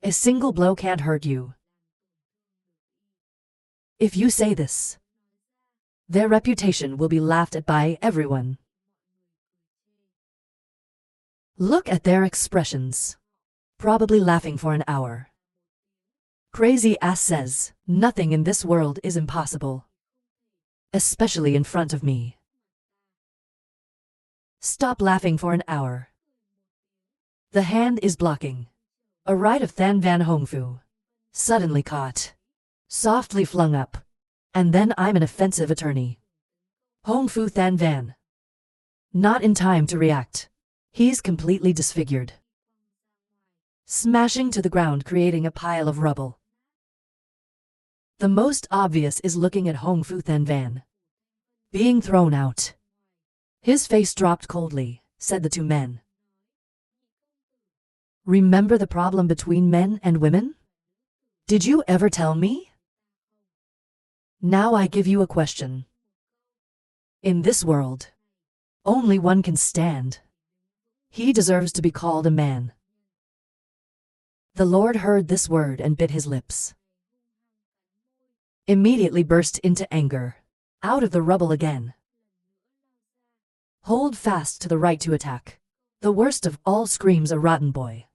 A single blow can't hurt you. If you say this, their reputation will be laughed at by everyone. Look at their expressions. Probably laughing for an hour. Crazy ass says, nothing in this world is impossible. Especially in front of me. Stop laughing for an hour. The hand is blocking. A right of Than Van Hongfu. Suddenly caught. Softly flung up. And then I'm an offensive attorney. Hongfu Than Van. Not in time to react. He's completely disfigured. Smashing to the ground, creating a pile of rubble. The most obvious is looking at Hongfu Than Van. Being thrown out. His face dropped coldly, said the two men. Remember the problem between men and women? Did you ever tell me? Now I give you a question. In this world, only one can stand. He deserves to be called a man. The Lord heard this word and bit his lips. Immediately burst into anger. Out of the rubble again. Hold fast to the right to attack. The worst of all, screams a rotten boy.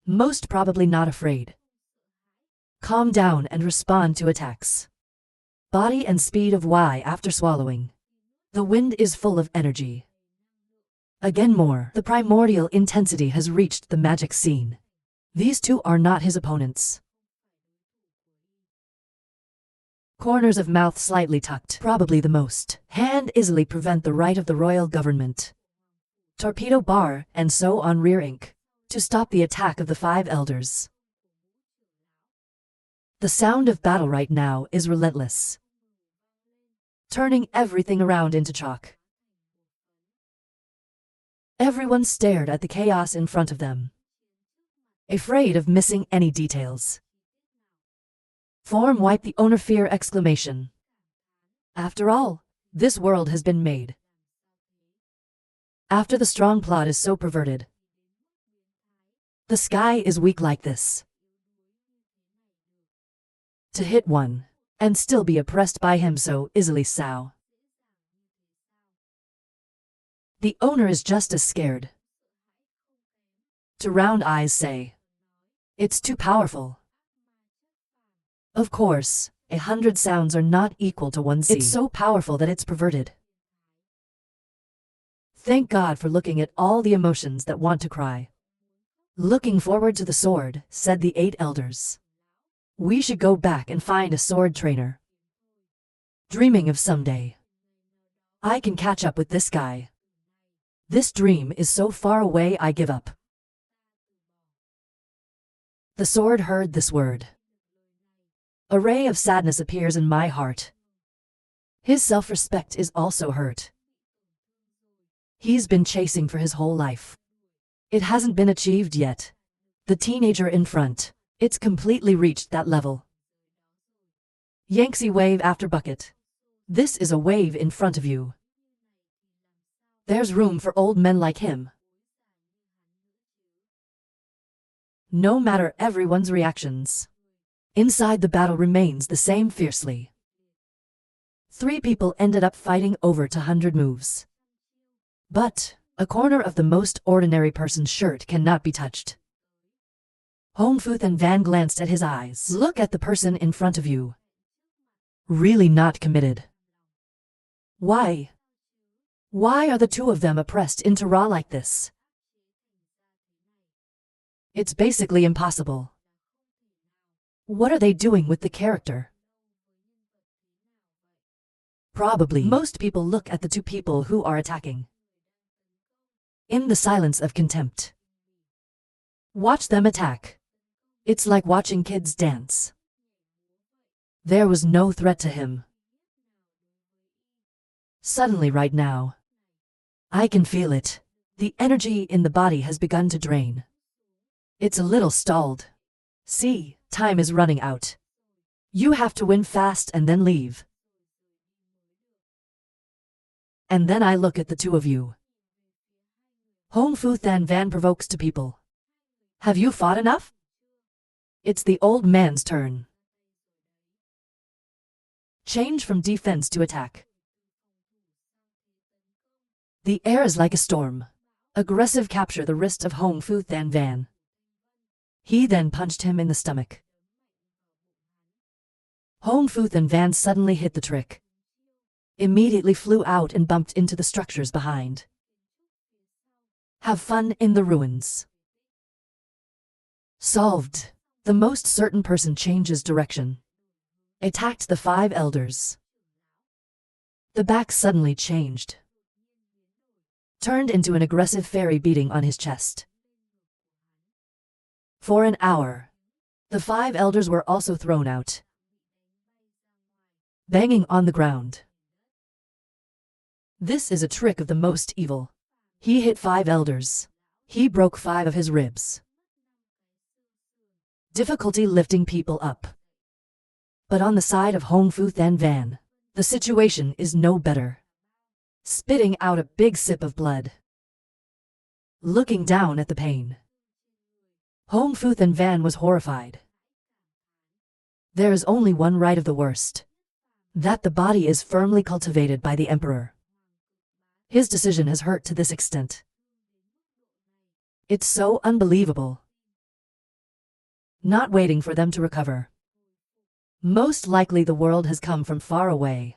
Most probably not afraid. Calm down and respond to attacks. Body and speed of Y after swallowing. The wind is full of energy. Again more, the primordial intensity has reached the magic scene. These two are not his opponents. Corners of mouth slightly tucked, probably the most. Hand easily prevent the right of the royal government. Torpedo bar, and so on rear ink. To stop the attack of the five elders. The sound of battle right now is relentless. Turning everything around into chalk. Everyone stared at the chaos in front of them. Afraid of missing any details. Form wipe the owner fear exclamation. After all, this world has been made. After the strong plot is so perverted. The sky is weak like this. To hit one, and still be oppressed by him so easily so. The owner is just as scared. To round eyes say. It's too powerful. Of course, 100 sounds are not equal to one C. It's so powerful that it's perverted. Thank God for looking at all the emotions that want to cry. Looking forward to the sword, said the 8 elders. We should go back and find a sword trainer. Dreaming of someday. I can catch up with this guy. This dream is so far away I give up. The sword heard this word. A ray of sadness appears in my heart. His self-respect is also hurt. He's been chasing for his whole life. It hasn't been achieved yet. The teenager in front, it's completely reached that level. Yangtze wave after bucket. This is a wave in front of you. There's room for old men like him. No matter everyone's reactions. Inside the battle remains the same fiercely. 3 people ended up fighting over 200 moves. But a corner of the most ordinary person's shirt cannot be touched. Hongfu Than Van glanced at his eyes. Look at the person in front of you. Really not committed. Why? Why are the two of them oppressed into raw like this? It's basically impossible. What are they doing with the character? Probably most people look at the 2 people who are attacking. In the silence of contempt. Watch them attack. It's like watching kids dance. There was no threat to him. Suddenly right now. I can feel it. The energy in the body has begun to drain. It's a little stalled. See, time is running out. You have to win fast and then leave. And then I look at the 2 of you. Hong Fu Than Van provokes to people. Have you fought enough? It's the old man's turn. Change from defense to attack. The air is like a storm. Aggressive capture the wrist of Hong Fu Than Van. He then punched him in the stomach. Hong Fu Than Van suddenly hit the trick. Immediately flew out and bumped into the structures behind. Have fun in the ruins. Solved. The most certain person changes direction. Attacked the 5 elders. The back suddenly changed. Turned into an aggressive fairy beating on his chest. For an hour, the 5 elders were also thrown out, banging on the ground. This is a trick of the most evil. He hit 5 elders. He broke 5 of his ribs. Difficulty lifting people up. But on the side of Hong Fu Than Van, the situation is no better. Spitting out a big sip of blood. Looking down at the pain, Hong Fu Than Van was horrified. There is only one right of the worst. That the body is firmly cultivated by the Emperor. His decision has hurt to this extent. It's so unbelievable. Not waiting for them to recover. Most likely the world has come from far away.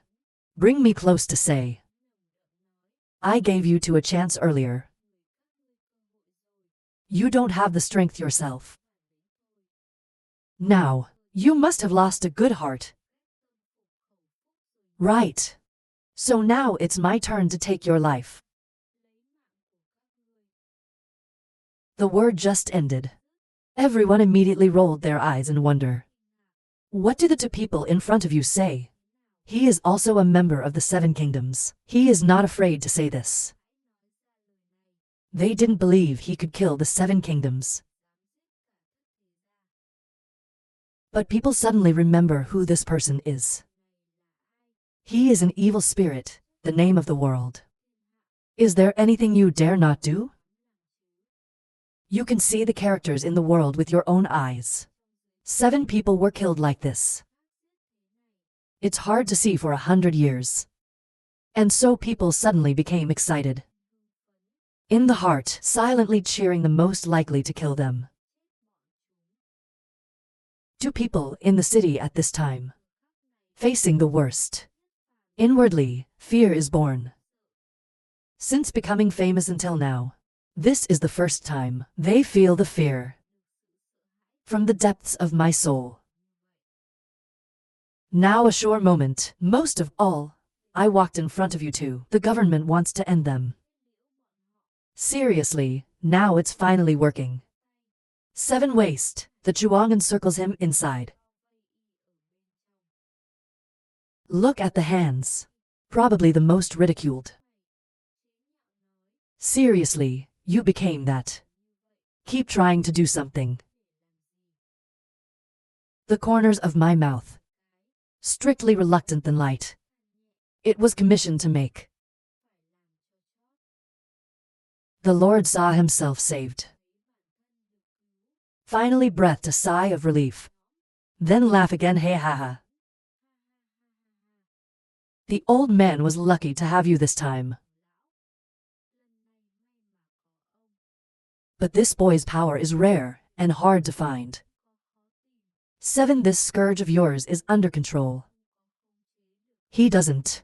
Bring me close to say. I gave you two a chance earlier. You don't have the strength yourself. Now, you must have lost a good heart. Right. So now it's my turn to take your life. The word just ended. Everyone immediately rolled their eyes in wonder. What do the 2 people in front of you say? He is also a member of the 7 kingdoms. He is not afraid to say this. They didn't believe he could kill the 7 kingdoms. But people suddenly remember who this person is. He is an evil spirit, the name of the world. Is there anything you dare not do? You can see the characters in the world with your own eyes. 7 people were killed like this. It's hard to see for 100 years. And so people suddenly became excited. In the heart, silently cheering the most likely to kill them. 2 people in the city at this time. Facing the worst. Inwardly, fear is born. Since becoming famous until now, this is the first time they feel the fear. From the depths of my soul. Now a sure moment, most of all, I walked in front of you 2. The government wants to end them. Seriously, now it's finally working. 7 waste, the Chuang encircles him inside. Look at the hands. Probably the most ridiculed. Seriously, you became that. Keep trying to do something. The corners of my mouth. Strictly reluctant than light. It was commissioned to make. The Lord saw himself saved. Finally breathed a sigh of relief. Then laugh again, hey ha ha. The old man was lucky to have you this time. But this boy's power is rare and hard to find. 7 This scourge of yours is under control. He doesn't.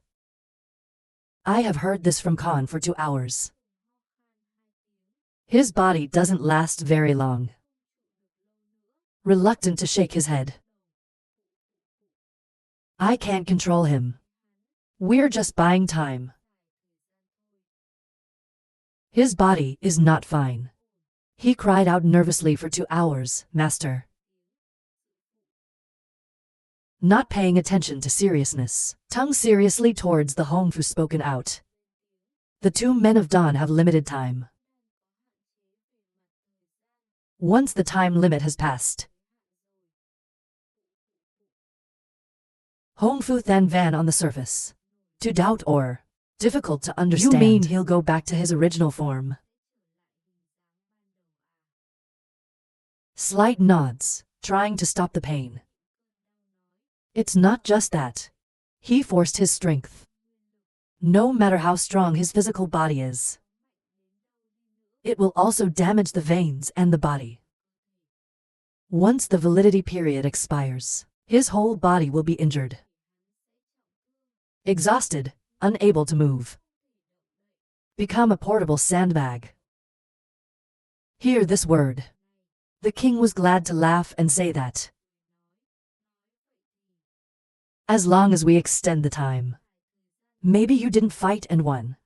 I have heard this from Khan for 2 hours. His body doesn't last very long. Reluctant to shake his head. I can't control him. We're just buying time. His body is not fine. He cried out nervously for 2 hours, Master. Not paying attention to seriousness, tongue seriously towards the Hong Fu spoken out. The 2 men of dawn have limited time. Once the time limit has passed, Hong Fu Than Van on the surface. To doubt or difficult to understand. You mean he'll go back to his original form? Slight nods, trying to stop the pain. It's not just that. He forced his strength. No matter how strong his physical body is, it will also damage the veins and the body. Once the validity period expires, his whole body will be injured. Exhausted, unable to move. Become a portable sandbag. Hear this word. The king was glad to laugh and say that. As long as we extend the time. Maybe you didn't fight and won.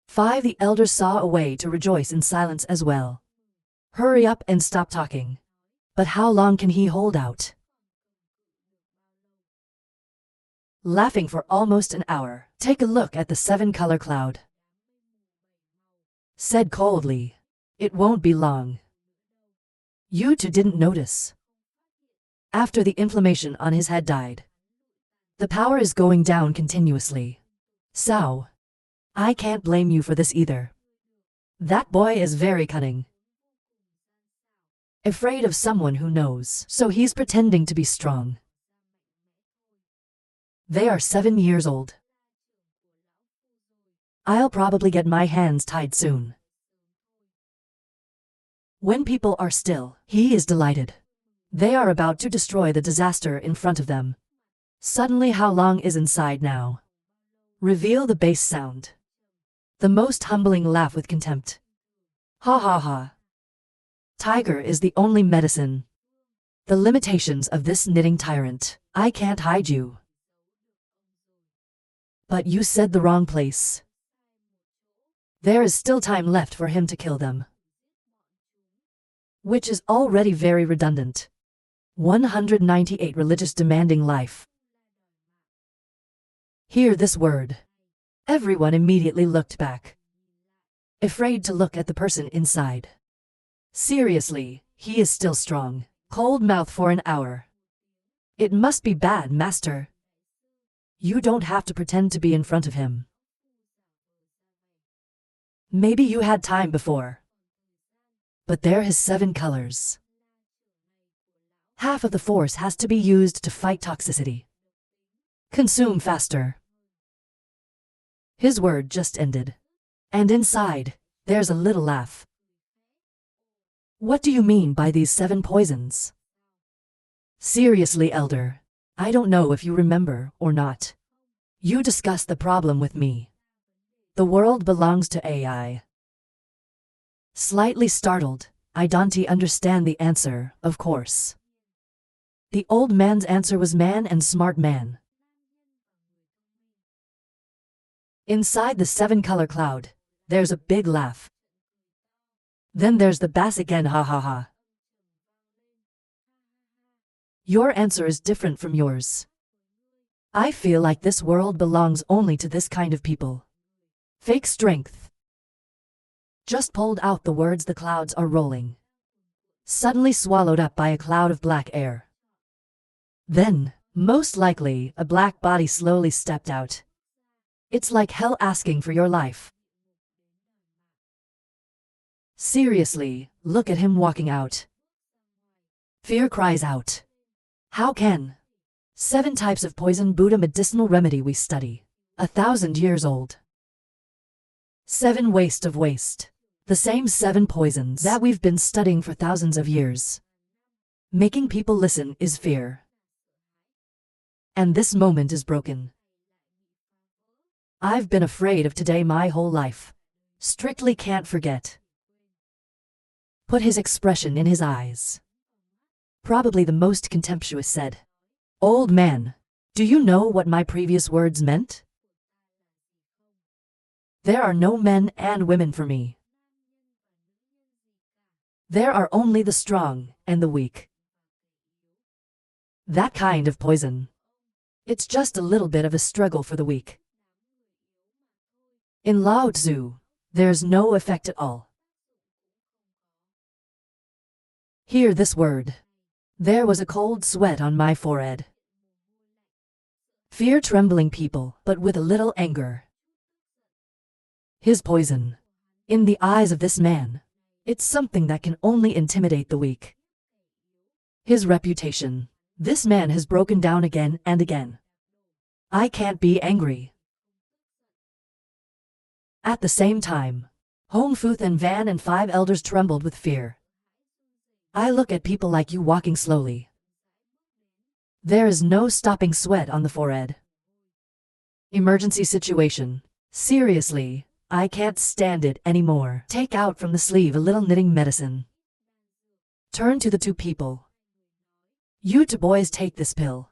5. The elders saw a way to rejoice in silence as well. Hurry up and stop talking. But how long can he hold out? Laughing for almost an hour, take a look at the 7-color cloud. Said coldly, it won't be long. You two didn't notice. After the inflammation on his head died, the power is going down continuously. So, I can't blame you for this either. That boy is very cunning. Afraid of someone who knows, so he's pretending to be strong. They are 7 years old. I'll probably get my hands tied soon. When people are still, he is delighted. They are about to destroy the disaster in front of them. Suddenly, how long is inside now? Reveal the bass sound. The most humbling laugh with contempt. Ha ha ha. Tiger is the only medicine. The limitations of this knitting tyrant, I can't hide you. But you said the wrong place. There is still time left for him to kill them. Which is already very redundant. 198 Religious demanding life. Hear this word. Everyone immediately looked back. Afraid to look at the person inside. Seriously, he is still strong. Cold mouth for an hour. It must be bad, master. You don't have to pretend to be in front of him. Maybe you had time before. But there his 7 colors. Half of the force has to be used to fight toxicity. Consume faster. His word just ended. And inside, there's a little laugh. What do you mean by these 7 poisons? Seriously, elder, I don't know if you remember or not. You discussed the problem with me. The world belongs to AI. Slightly startled, I don't understand the answer, of course. The old man's answer was man and smart man. Inside the 7-color cloud, there's a big laugh. Then there's the bass again, ha ha ha. Your answer is different from yours. I feel like this world belongs only to this kind of people. Fake strength. Just pulled out the words the clouds are rolling. Suddenly swallowed up by a cloud of black air. Then, most likely, a black body slowly stepped out. It's like hell asking for your life. Seriously, look at him walking out. Fear cries out. How can? 7 types of poison Buddha medicinal remedy we study. 1,000 years old. 7 waste of waste. The same 7 poisons that we've been studying for thousands of years. Making people listen is fear. And this moment is broken. I've been afraid of today my whole life. Strictly can't forget. Put his expression in his eyes. Probably the most contemptuous said, "Old man, do you know what my previous words meant? There are no men and women for me. There are only the strong and the weak. That kind of poison. It's just a little bit of a struggle for the weak. In Lao Tzu, there's no effect at all." Hear this word. There was a cold sweat on my forehead. Fear trembling people, but with a little anger. His poison. In the eyes of this man. It's something that can only intimidate the weak. His reputation. This man has broken down again and again. I can't be angry. At the same time, Hong Futh and Van and 5 elders trembled with fear. I look at people like you walking slowly. There is no stopping sweat on the forehead. Emergency situation. Seriously, I can't stand it anymore. Take out from the sleeve a little knitting medicine. Turn to the 2 people. You 2 boys take this pill.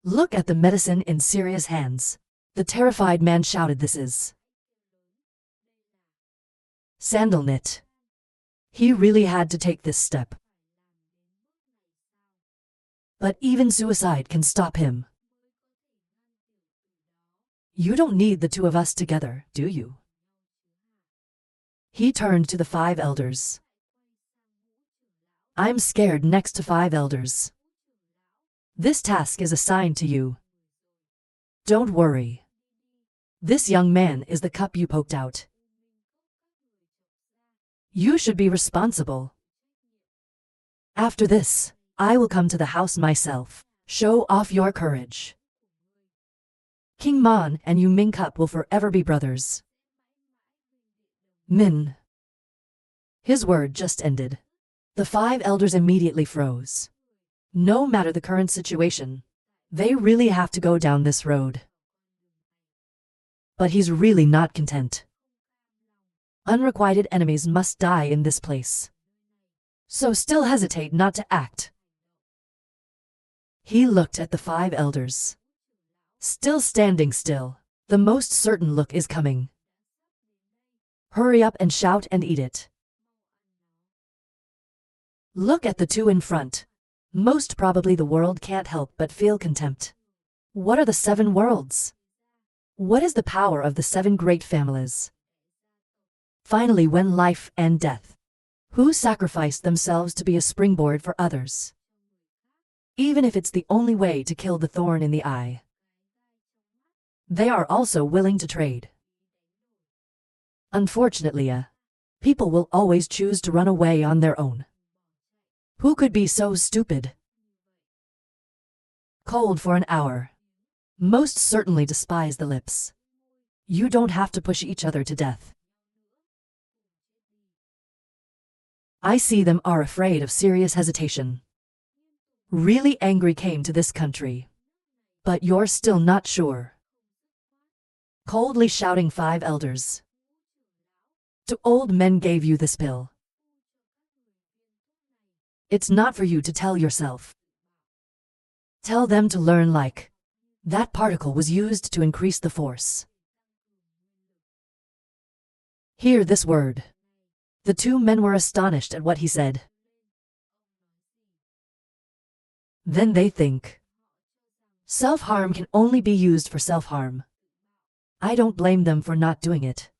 Look at the medicine in Sirius' hands. The terrified man shouted, "This is sandal knit." He really had to take this step. But even suicide can stop him. You don't need the 2 of us together, do you? He turned to the 5 elders. I'm scared next to 5 elders. This task is assigned to you. Don't worry. This young man is the cup you poked out. You should be responsible. After this, I will come to the house myself. Show off your courage. King Mon and you Ming Cup will forever be brothers. Min. His word just ended. The 5 elders immediately froze. No matter the current situation, they really have to go down this road. But he's really not content. Unrequited enemies must die in this place. So still hesitate not to act. He looked at the 5 elders. Still standing still. The most certain look is coming. Hurry up and shout and eat it. Look at the 2 in front. Most probably the world can't help but feel contempt. What are the 7 worlds? What is the power of the 7 great families? Finally, when life and death, who sacrificed themselves to be a springboard for others? Even if it's the only way to kill the thorn in the eye. They are also willing to trade. Unfortunately, people will always choose to run away on their own. Who could be so stupid? Cold for an hour. Most certainly despise the lips. You don't have to push each other to death. I see them are afraid of serious hesitation. Really angry came to this country. But you're still not sure. Coldly shouting 5 elders. 2 old men gave you this pill. It's not for you to tell yourself. Tell them to learn like. That particle was used to increase the force. Hear this word. The 2 men were astonished at what he said. Then they think. Self-harm can only be used for self-harm. I don't blame them for not doing it.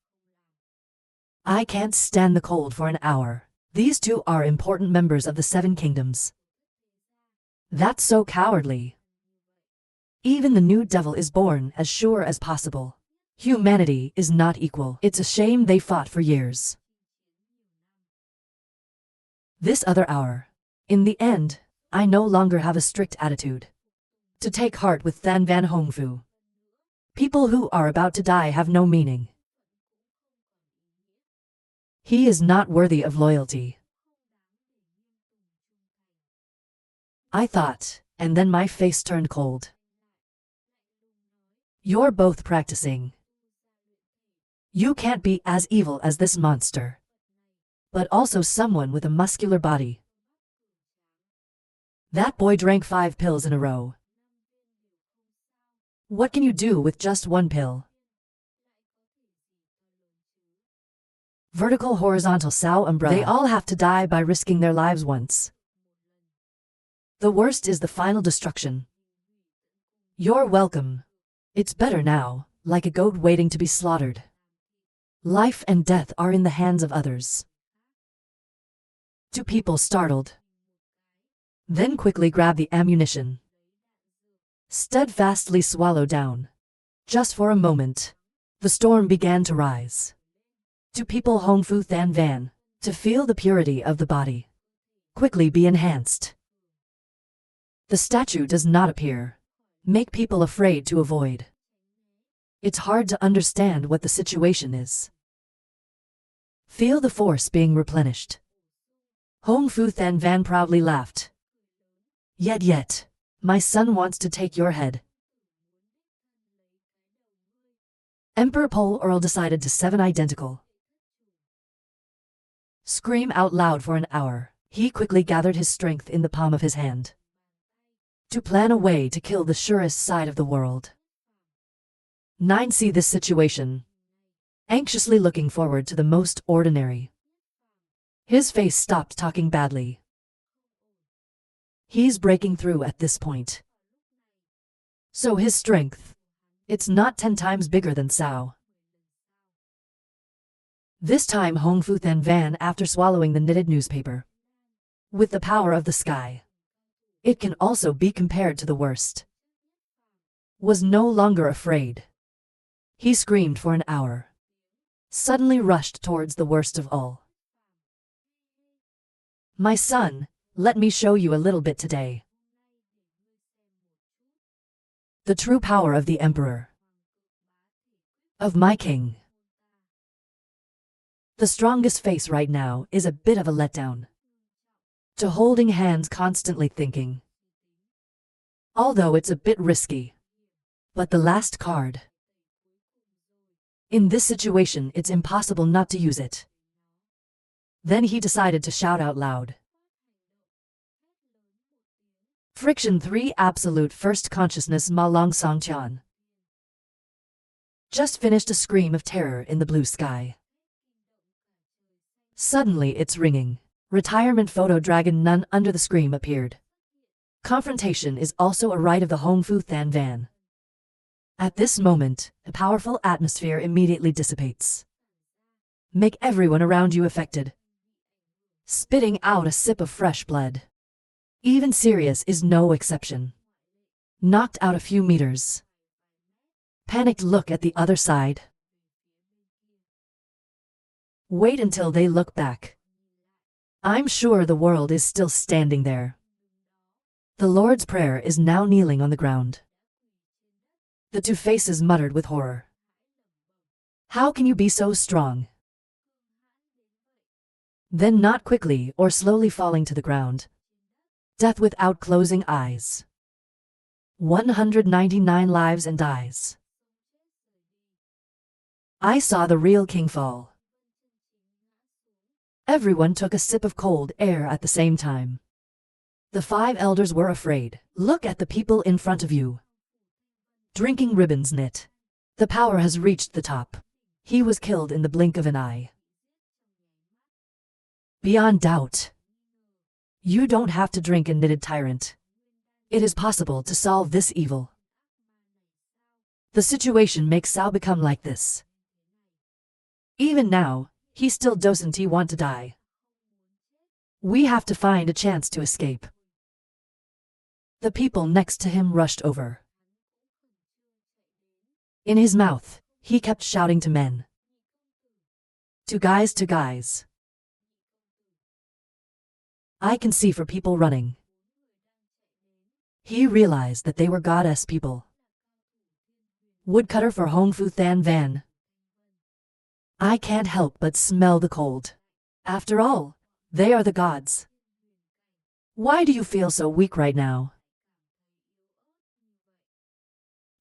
I can't stand the cold for an hour. These 2 are important members of the 7 kingdoms. That's so cowardly. Even the new devil is born as sure as possible. Humanity is not equal. It's a shame they fought for years. This other hour. In the end, I no longer have a strict attitude. To take heart with Than Van Hongfu. People who are about to die have no meaning. He is not worthy of loyalty. I thought, and then my face turned cold. You're both practicing. You can't be as evil as this monster. But also someone with a muscular body. That boy drank 5 pills in a row. What can you do with just 1 pill? Vertical, horizontal, Sao umbrella. They all have to die by risking their lives once. The worst is the final destruction. You're welcome. It's better now, like a goat waiting to be slaughtered. Life and death are in the hands of others. 2 people startled. Then quickly grab the ammunition. Steadfastly swallow down. Just for a moment. The storm began to rise. To people Hong Fu Than Van, to feel the purity of the body. Quickly be enhanced. The statue does not appear. Make people afraid to avoid. It's hard to understand what the situation is. Feel the force being replenished. Hong Fu Than Van proudly laughed. Yet, my son wants to take your head. Emperor Pol Earl decided to 7 identical. Scream out loud for an hour. He quickly gathered his strength in the palm of his hand. To plan a way to kill the surest side of the world. 9 see this situation. Anxiously looking forward to the most ordinary. His face stopped talking badly. He's breaking through at this point. So his strength, it's not 10 times bigger than Sao. This time Hong Fu Than Van, after swallowing the knitted newspaper. With the power of the sky. It can also be compared to the worst. Was no longer afraid. He screamed for an hour. Suddenly rushed towards the worst of all. My son, let me show you a little bit today. The true power of the Emperor. Of my king. The strongest face right now is a bit of a letdown. To holding hands constantly thinking. Although it's a bit risky. But the last card. In this situation it's impossible not to use it. Then he decided to shout out loud. Friction 3 Absolute First Consciousness Ma Long Song Tian. Just finished a scream of terror in the blue sky. Suddenly it's ringing. Retirement photo dragon none under the scream appeared. Confrontation is also a right of the Hong Fu Than Van. At this moment, a powerful atmosphere immediately dissipates. Make everyone around you affected. Spitting out a sip of fresh blood. Even Sirius is no exception. Knocked out a few meters. Panicked look at the other side. Wait until they look back. I'm sure the world is still standing there. The Lord's Prayer is now kneeling on the ground. The 2 faces muttered with horror. How can you be so strong? Then not quickly or slowly falling to the ground. Death without closing eyes. 199 lives and dies. I saw the real king fall. Everyone took a sip of cold air at the same time. The 5 elders were afraid. Look at the people in front of you. Drinking ribbons knit. The power has reached the top. He was killed in the blink of an eye. Beyond doubt. You don't have to drink a knitted tyrant. It is possible to solve this evil. The situation makes Sao become like this. Even now, he still doesn't want to die. We have to find a chance to escape. The people next to him rushed over. In his mouth, he kept shouting to men. To guys. I can see for people running. He realized that they were goddess people. Woodcutter for Hong Fu Than Van. I can't help but smell the cold. After all, they are the gods. Why do you feel so weak right now?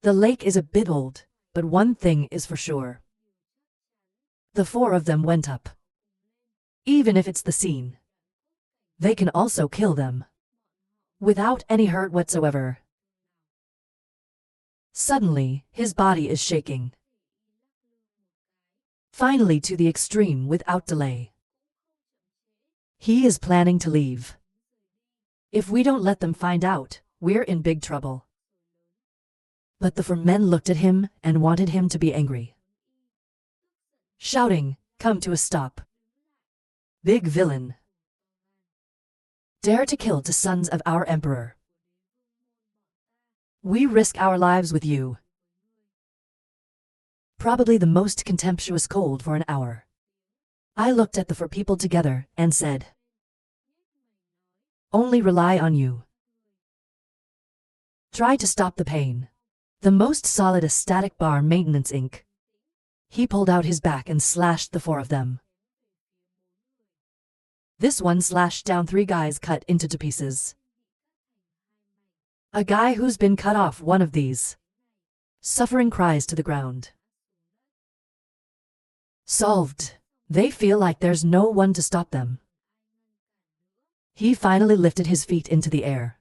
The lake is a bit old, but one thing is for sure. The 4 of them went up. Even if it's the scene. They can also kill them. Without any hurt whatsoever. Suddenly, his body is shaking. Finally to the extreme without delay. He is planning to leave. If we don't let them find out, we're in big trouble. But the 4 men looked at him and wanted him to be angry. Shouting, come to a stop. Big villain. Dare to kill 2 sons of our emperor. We risk our lives with you. Probably the most contemptuous cold for an hour. I looked at the four people together and said, only rely on you. Try to stop the pain. The most solid a static bar maintenance Inc. He pulled out his back and slashed the four of them. This one slashed down 3 guys cut into 2 pieces. A guy who's been cut off one of these. Suffering cries to the ground. Solved. They feel like there's no one to stop them. He finally lifted his feet into the air.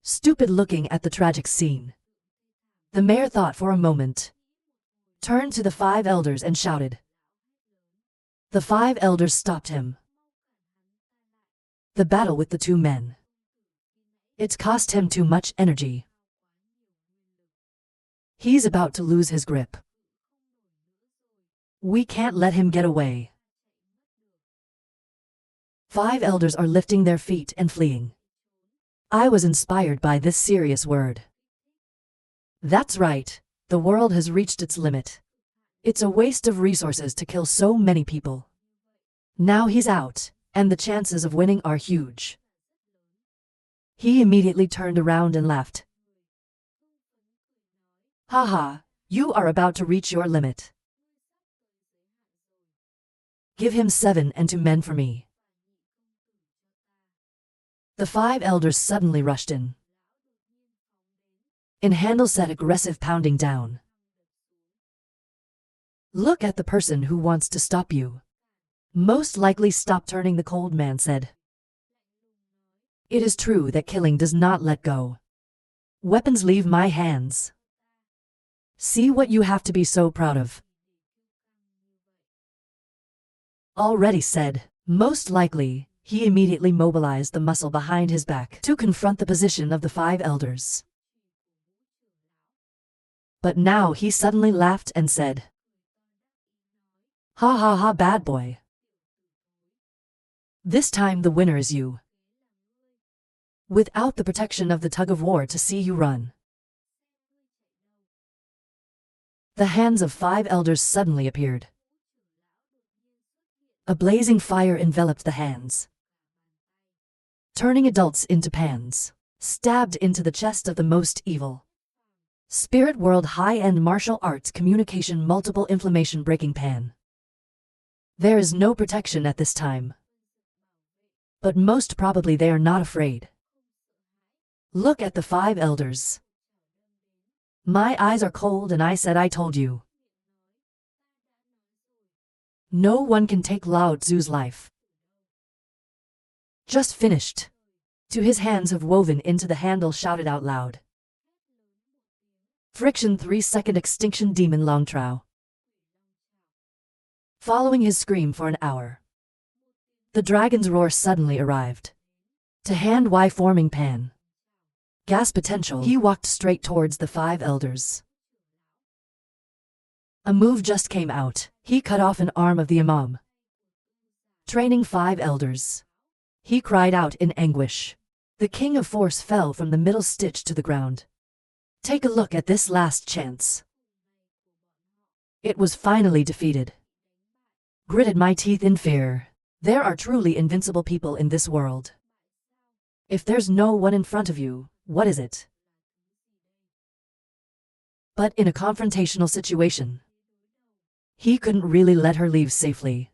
Stupid looking at the tragic scene. The mayor thought for a moment, turned to the 5 elders and shouted. The 5 elders stopped him. The battle with the 2 men. It cost him too much energy. He's about to lose his grip. We can't let him get away. 5 elders are lifting their feet and fleeing. I was inspired by this serious word. That's right, the world has reached its limit. It's a waste of resources to kill so many people. Now he's out, and the chances of winning are huge. He immediately turned around and laughed. Haha, you are about to reach your limit. Give him 7 and 2 men for me. The 5 elders suddenly rushed in. In handle set aggressive pounding down. Look at the person who wants to stop you. Most likely stop turning, the cold man said. It is true that killing does not let go. Weapons leave my hands. See what you have to be so proud of. Already said. Most likely, he immediately mobilized the muscle behind his back to confront the position of the 5 elders. But now he suddenly laughed and said, ha ha ha, bad boy. This time the winner is you. Without the protection of the tug-of-war to see you run. The hands of 5 elders suddenly appeared. A blazing fire enveloped the hands, turning adults into pans, stabbed into the chest of the most evil. Spirit world high-end martial arts communication multiple inflammation breaking pan. There is no protection at this time. But most probably they are not afraid. Look at the 5 elders. My eyes are cold and I said I told you. No one can take Lao Tzu's life. Just finished. To his hands have woven into the handle shouted out loud. Friction 3-second extinction demon Long Trao. Following his scream for an hour. The dragon's roar suddenly arrived. To hand Y forming pan. Gas potential. He walked straight towards the 5 elders. A move just came out. He cut off an arm of the imam. Training 5 elders. He cried out in anguish. The king of force fell from the middle stitch to the ground. Take a look at this last chance. It was finally defeated. Gritted my teeth in fear. There are truly invincible people in this world. If there's no one in front of you, what is it? But in a confrontational situation, he couldn't really let her leave safely.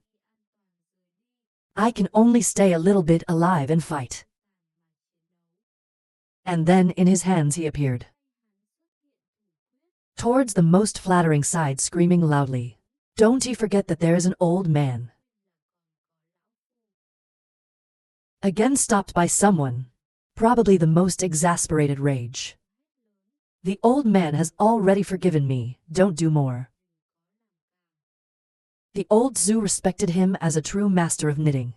I can only stay a little bit alive and fight. And then in his hands he appeared. Towards the most flattering side, screaming loudly. Don't he forget that there is an old man. Again stopped by someone, probably the most exasperated rage. The old man has already forgiven me, don't do more. The old Zhu respected him as a true master of knitting.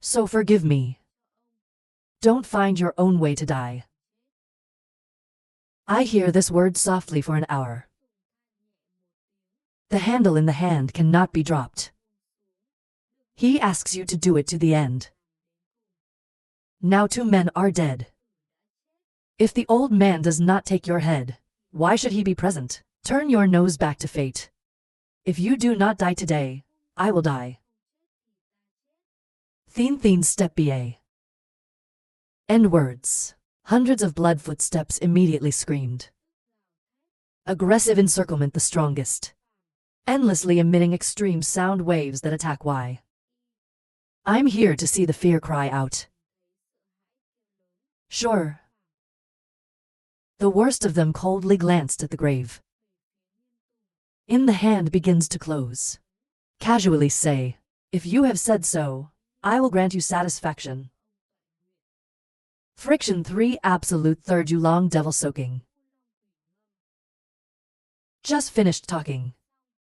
So forgive me. Don't find your own way to die. I hear this word softly for an hour. The handle in the hand cannot be dropped. He asks you to do it to the end. Now 2 men are dead. If the old man does not take your head, why should he be present? Turn your nose back to fate. If you do not die today, I will die. Theen step ba. End words. Hundreds of blood footsteps immediately screamed. Aggressive encirclement the strongest. Endlessly emitting extreme sound waves that attack Y. I'm here to see the fear cry out. Sure. The worst of them coldly glanced at the grave. In the hand begins to close. Casually say, if you have said so, I will grant you satisfaction. Friction 3 absolute third you long devil soaking. Just finished talking.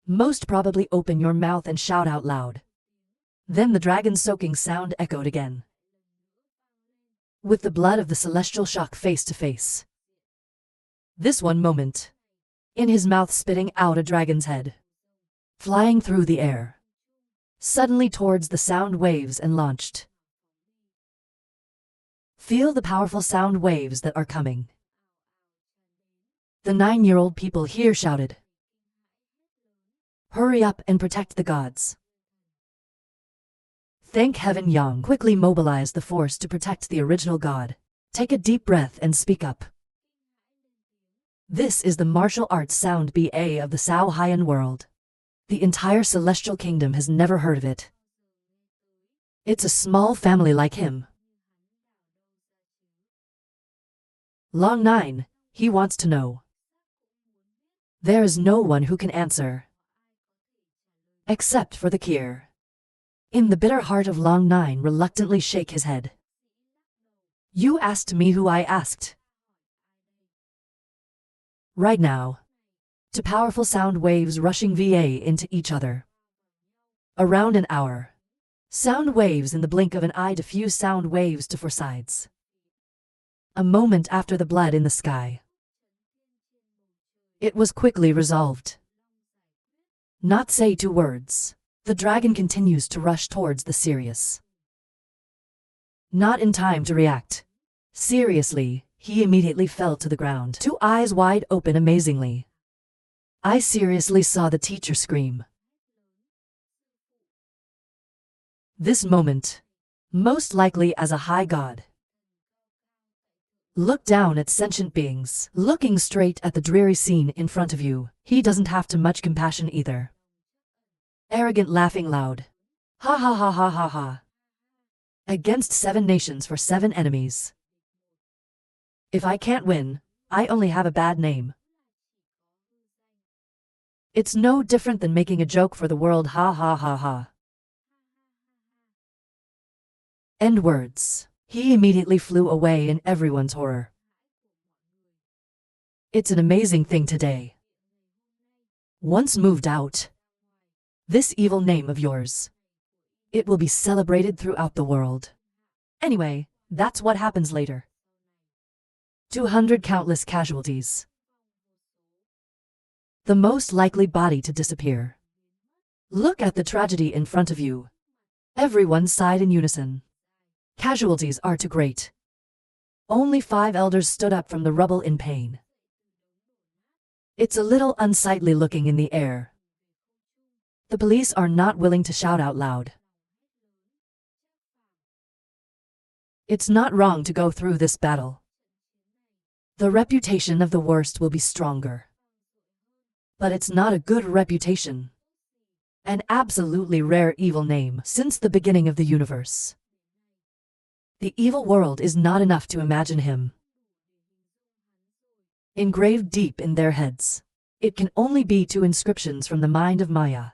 Most probably open your mouth and shout out loud. Then the dragon soaking sound echoed again. With the blood of the celestial shock face to face. This one moment. In his mouth spitting out a dragon's head. Flying through the air. Suddenly towards the sound waves and launched. Feel the powerful sound waves that are coming. The 9-year-old people here shouted. Hurry up and protect the gods. Thank heaven Yang quickly mobilized the force to protect the original god. Take a deep breath and speak up. This is the martial arts sound BA of the Sao Haiyan world. The entire celestial kingdom has never heard of it. It's a small family like him. Long 9, he wants to know. There is no one who can answer. Except for the Kier. In the bitter heart of Long 9 reluctantly shake his head. You asked me who I asked. Right now. To powerful sound waves rushing VA into each other. Around an hour. Sound waves in the blink of an eye diffuse sound waves to four sides. A moment after the blood in the sky. It was quickly resolved. Not say 2 words. The dragon continues to rush towards the Sirius. Not in time to react. Seriously, he immediately fell to the ground. 2 eyes wide open amazingly. I seriously saw the teacher scream. This moment. Most likely as a high god. Look down at sentient beings. Looking straight at the dreary scene in front of you, he doesn't have too much compassion either. Arrogant laughing loud. Ha ha ha ha ha ha. Against 7 nations for 7 enemies. If I can't win, I only have a bad name. It's no different than making a joke for the world, ha ha ha ha. End words. He immediately flew away in everyone's horror. It's an amazing thing today. Once moved out. This evil name of yours. It will be celebrated throughout the world. Anyway, that's what happens later. 200 countless casualties. The most likely body to disappear. Look at the tragedy in front of you. Everyone sighed in unison. Casualties are too great. Only 5 elders stood up from the rubble in pain. It's a little unsightly looking in the air. The police are not willing to shout out loud. It's not wrong to go through this battle. The reputation of the worst will be stronger. But it's not a good reputation. An absolutely rare evil name since the beginning of the universe. The evil world is not enough to imagine him. Engraved deep in their heads. It can only be 2 inscriptions from the mind of Maya.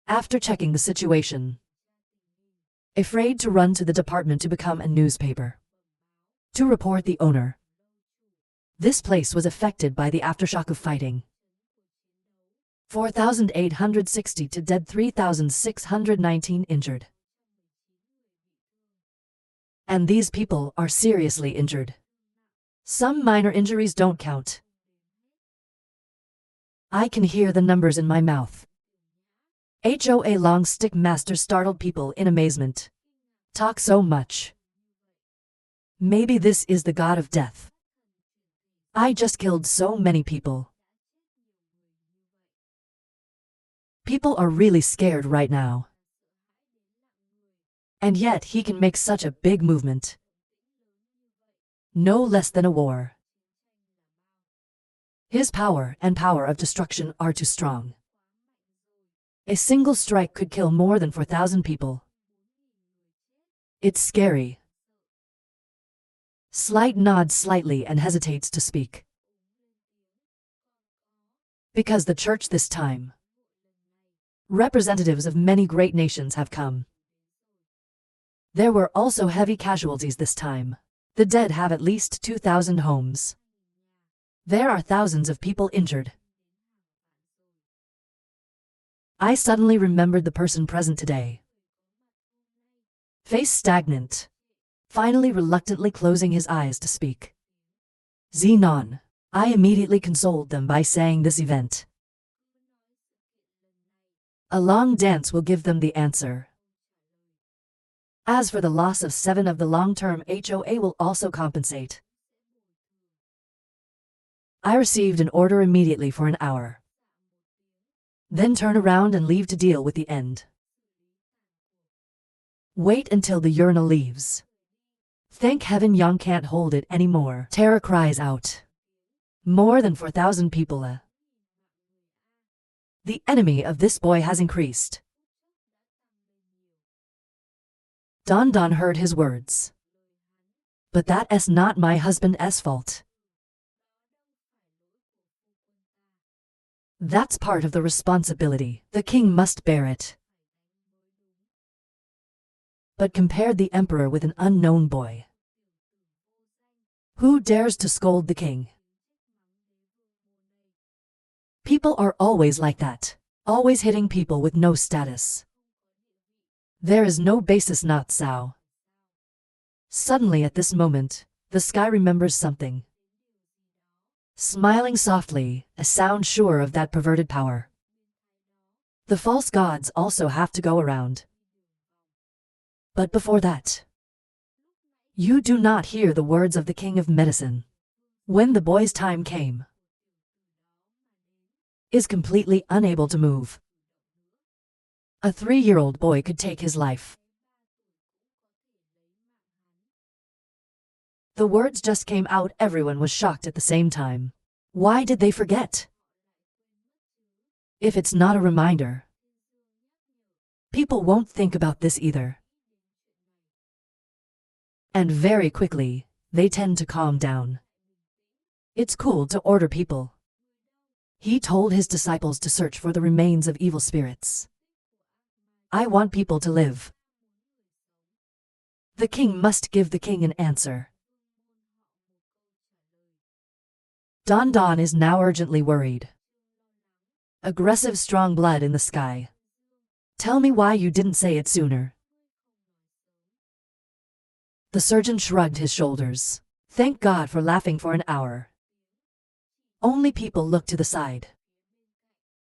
After checking the situation. Afraid to run to the department to become a newspaper. To report the owner. This place was affected by the aftershock of fighting. 4,860 to dead, 3,619 injured. And these people are seriously injured. Some minor injuries don't count. I can hear the numbers in my mouth. HOA long stick master startled people in amazement. Talk so much. Maybe this is the god of death. I just killed so many people. People are really scared right now. And yet he can make such a big movement. No less than a war. His power and power of destruction are too strong. A single strike could kill more than 4,000 people. It's scary. Slight nods slightly and hesitates to speak. Because the church this time. Representatives of many great nations have come. There were also heavy casualties this time. The dead have at least 2,000 homes. There are thousands of people injured. I suddenly remembered the person present today. Face stagnant. Finally reluctantly closing his eyes to speak. Xenon. I immediately consoled them by saying this event. A long dance will give them the answer. As for the loss of 7 of the long-term HOA will also compensate. I received an order immediately for an hour. Then turn around and leave to deal with the end. Wait until the urinal leaves. Thank heaven Yang can't hold it anymore. Terror cries out. More than 4,000 people. The enemy of this boy has increased. Don Don heard his words. But that's not my husband's fault. That's part of the responsibility. The king must bear it. But compared the emperor with an unknown boy. Who dares to scold the king? People are always like that, always hitting people with no status. There is no basis not so. Suddenly at this moment, the sky remembers something. Smiling softly, a sound sure of that perverted power. The false gods also have to go around. But before that, you do not hear the words of the king of medicine. When the boy's time came, is completely unable to move. A 3-year-old boy could take his life. The words just came out. Everyone was shocked at the same time. Why did they forget? If it's not a reminder, people won't think about this either. And very quickly, they tend to calm down. It's cool to order people. He told his disciples to search for the remains of evil spirits. I want people to live. The king must give the king an answer. Don Don is now urgently worried. Aggressive strong blood in the sky. Tell me why you didn't say it sooner. The surgeon shrugged his shoulders. Thank God for laughing for an hour. Only people look to the side.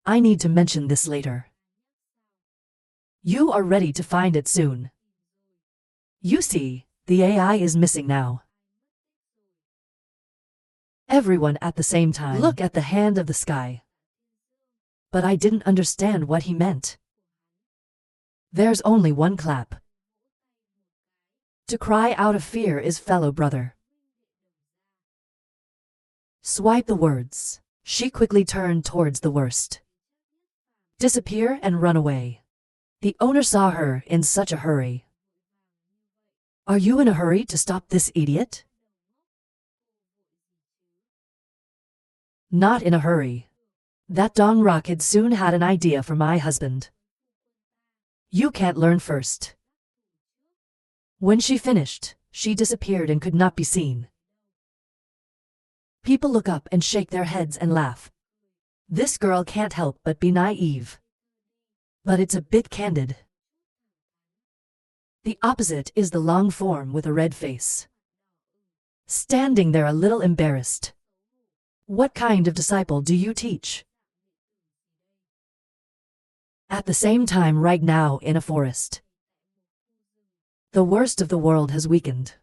I need to mention this later. You are ready to find it soon. You see, the AI is missing now. Everyone at the same time. Look at the hand of the sky. But I didn't understand what he meant. There's only one clap. To cry out of fear is fellow brother. Swipe the words. She quickly turned towards the worst. Disappear and run away. The owner saw her in such a hurry. Are you in a hurry to stop this idiot? Not in a hurry. That dong rocket soon had an idea for my husband. You can't learn first. When she finished, she disappeared and could not be seen. People look up and shake their heads and laugh. This girl can't help but be naive. But it's a bit candid. The opposite is the long form with a red face. Standing there a little embarrassed. What kind of disciple do you teach? At the same time right now in a forest. The worst of the world has weakened.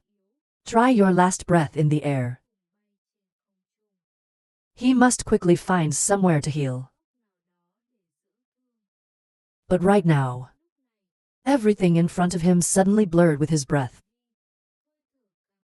Try your last breath in the air. He must quickly find somewhere to heal. But right now, everything in front of him suddenly blurred with his breath.